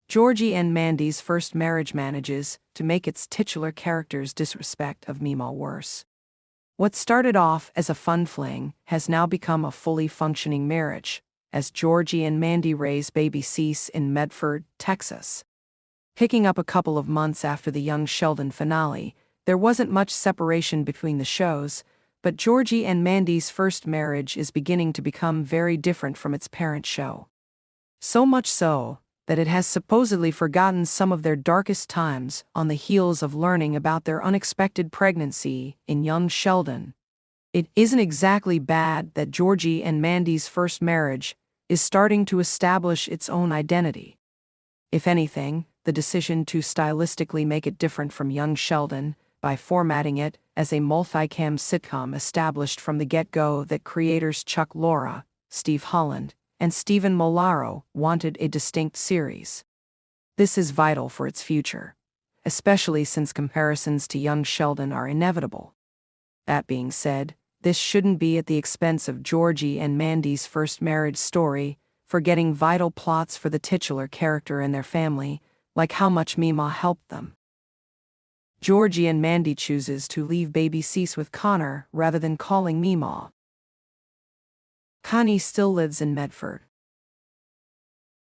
Georgie and Mandy's first marriage manages to make its titular character's disrespect of Meemaw worse. What started off as a fun fling has now become a fully functioning marriage, as Georgie and Mandy raise baby Cease in Medford, Texas. Picking up a couple of months after the Young Sheldon finale, there wasn't much separation between the shows, but Georgie and Mandy's first marriage is beginning to become very different from its parent show. So much so that it has supposedly forgotten some of their darkest times on the heels of learning about their unexpected pregnancy in Young Sheldon. It isn't exactly bad that Georgie and Mandy's first marriage is starting to establish its own identity. If anything, the decision to stylistically make it different from Young Sheldon by formatting it as a multicam sitcom established from the get-go that creators Chuck Lorre, Steve Holland, and Stephen Molaro wanted a distinct series. This is vital for its future, especially since comparisons to Young Sheldon are inevitable. That being said, this shouldn't be at the expense of Georgie and Mandy's first marriage story, forgetting vital plots for the titular character and their family, like how much Meemaw helped them. Georgie and Mandy chooses to leave baby Cease with Connor rather than calling Meemaw. Connie still lives in Medford.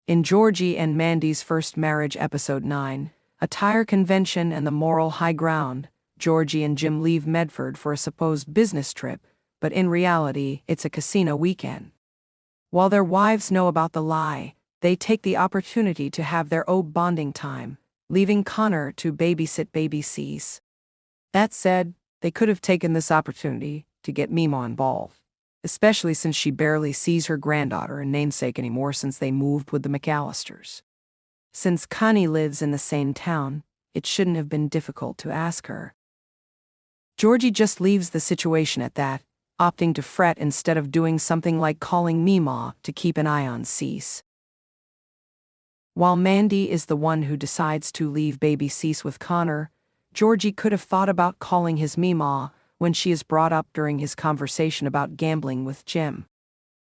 In Georgie and Mandy's first marriage episode 9, a tire convention and the moral high ground, Georgie and Jim leave Medford for a supposed business trip, but in reality it's a casino weekend. While their wives know about the lie, they take the opportunity to have their own bonding time, leaving Connor to babysit baby Cease. That said, they could have taken this opportunity to get Meemaw involved, especially since she barely sees her granddaughter and namesake anymore since they moved with the McAllisters. Since Connie lives in the same town, it shouldn't have been difficult to ask her. Georgie just leaves the situation at that, opting to fret instead of doing something like calling Meemaw to keep an eye on Cease. While Mandy is the one who decides to leave baby Cease with Connor, Georgie could have thought about calling his Meemaw when she is brought up during his conversation about gambling with Jim.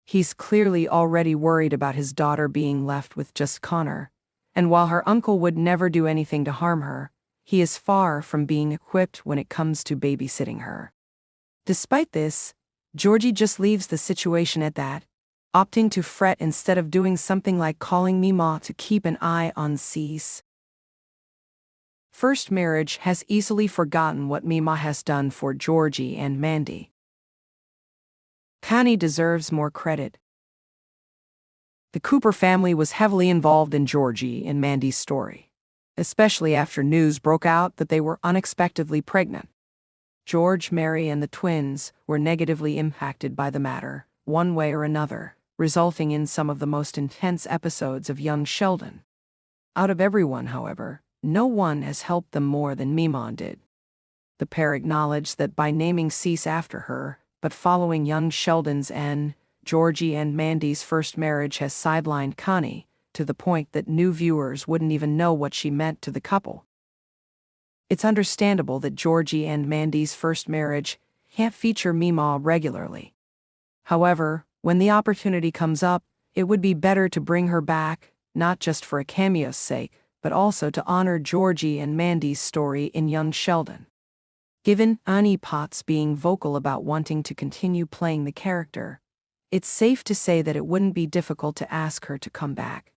He's clearly already worried about his daughter being left with just Connor, and while her uncle would never do anything to harm her, he is far from being equipped when it comes to babysitting her. Despite this, Georgie just leaves the situation at that, opting to fret instead of doing something like calling Meemaw to keep an eye on Cease. First marriage has easily forgotten what Meemaw has done for Georgie and Mandy. Connie deserves more credit. The Cooper family was heavily involved in Georgie and Mandy's story, especially after news broke out that they were unexpectedly pregnant. George, Mary, and the twins were negatively impacted by the matter, one way or another, resulting in some of the most intense episodes of Young Sheldon. Out of everyone, however, no one has helped them more than Meemaw did. The pair acknowledged that by naming Cease after her, but following Young Sheldon's end, Georgie and Mandy's first marriage has sidelined Connie, to the point that new viewers wouldn't even know what she meant to the couple. It's understandable that Georgie and Mandy's first marriage can't feature Meemaw regularly. However, when the opportunity comes up, it would be better to bring her back, not just for a cameo's sake, but also to honor Georgie and Mandy's story in Young Sheldon. Given Annie Potts being vocal about wanting to continue playing the character, it's safe to say that it wouldn't be difficult to ask her to come back.